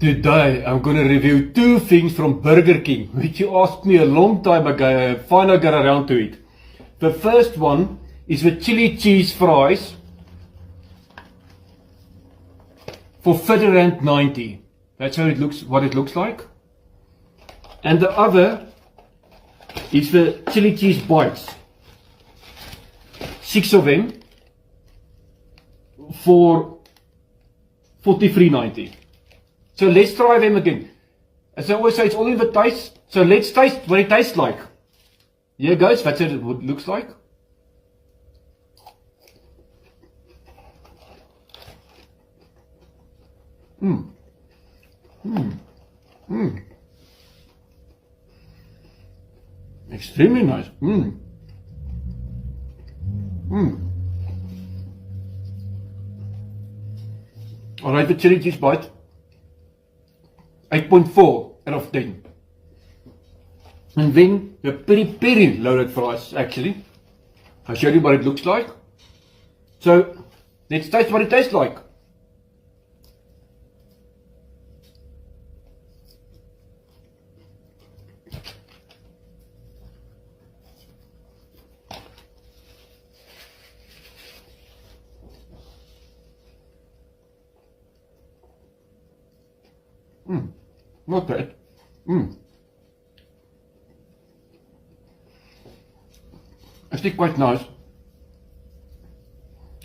Today I'm going to review two things from Burger King, which you asked me a long time ago. Finally got around to it. The first one is the chili cheese fries for R30.90. That's how it looks, what it looks like. And the other is the chili cheese bites. 6 of them for R43.90. So let's try them again. As I always say, it's all in the taste. So let's taste what it tastes like. Here goes, that's what it looks like. Extremely nice. I rate the chili cheese bite 8.4 out of 10. And then the peri-peri loaded fries, actually. I'll show you what it looks like. So let's taste what it tastes like. Not bad. Actually quite nice.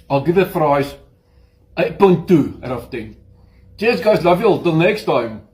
I'll give the fries 8.2 out of 10. Cheers guys, love you all, till next time.